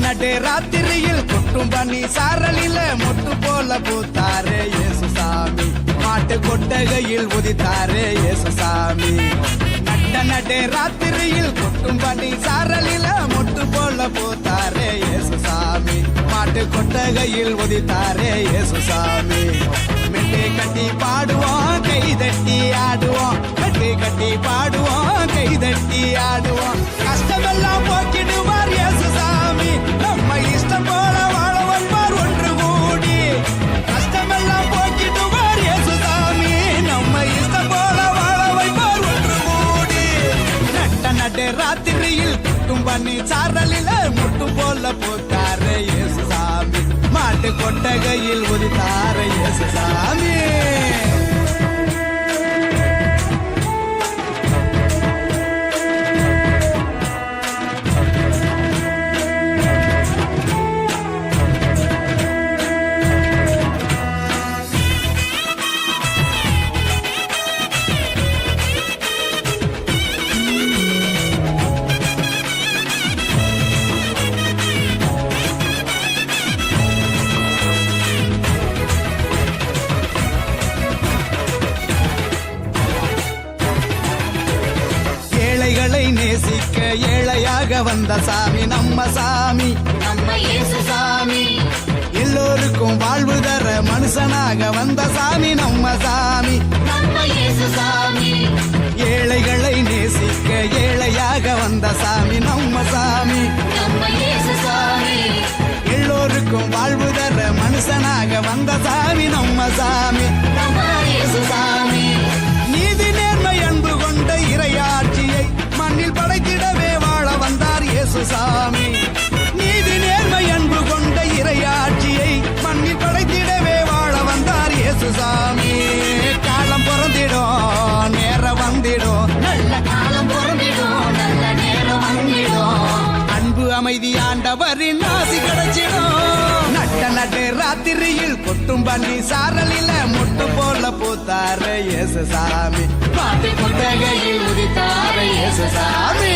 நடு ராத்திரியில் கொட்டும் பண்ணி சாரலில மொட்டு போல பூத்தாரே இயேசு சாமி மாட்டு கொட்டகையில் உதித்தாரே இயேசு சாமி நடு ராத்திரியில் கொட்டும் பண்ணி சாரலில மொட்டு போல பூத்தாரே இயேசு சாமி மாட்டு கொட்டகையில் உதித்தாரே இயேசு சாமி மெட்டை கட்டி பாடுவோம் கை தட்டி ஆடுவோம் மெட்டை கட்டி பாடுவோம் கை தட்டி ஆடுவோம் கஷ்டமெல்லாம் போக்கிடுவார் இயேசு சாமி நம்ம இஷ்டம் போல வாழ வைப்பார் ஒன்று கூடி கஷ்டமெல்லாம் போக்கிடுவார் இயேசு சாமி நம்ம இஷ்டம் போல வாழ வைப்பார் ஒன்று கூடி நடு ராத்திரியில் குட்டும் பண்ணி சாரலில முட்டு போல போத்தாரே இயேசு சாமி மாட்டு கொட்டகையில் உதித்தாரே இயேசு சாமி நேசிக்க ஏழையாக வந்த சாமி நம்ம சாமி நம்ம இயேசு சாமி எல்லோருக்கும் வாழ்வு தர மனுஷனாக வந்த சாமி நம்ம சாமி நம்ம இயேசு சாமி ஏழைகளை நேசிக்க ஏழையாக வந்த சாமி நம்ம சாமி நம்ம இயேசு சாமி எல்லோருக்கும் வாழ்வு தர மனுஷனாக வந்த சாமி நம்ம சாமி நம்ம இயேசு சாமி நீதி நேர்மை அன்பு கொண்ட இறையாட்சியை மண்ணில் படைத்திடவே வாழ வந்தார் இயேசு சாமி நீதி நேர்மை அன்பு கொண்ட இறையாட்சியை மண்ணில் படைத்திடவே வாழ வந்தார் இயேசு சாமி காலம் பிறந்திடும் நேரம் வந்திடும் நல்ல காலம் பொருந்திடும் நல்ல நேரம் வந்திடும் அன்பு அமைதி ஆண்டவரின் ஆசி கிடைச்சிடும் நடு ராத்திரியில் கொட்டும் பண்ணி சாரலில முட்டு போல பூத்தாரே இயேசு சாமி மாட்டு கொட்டகையில் உதித்தாரே இயேசு சாமி சாமி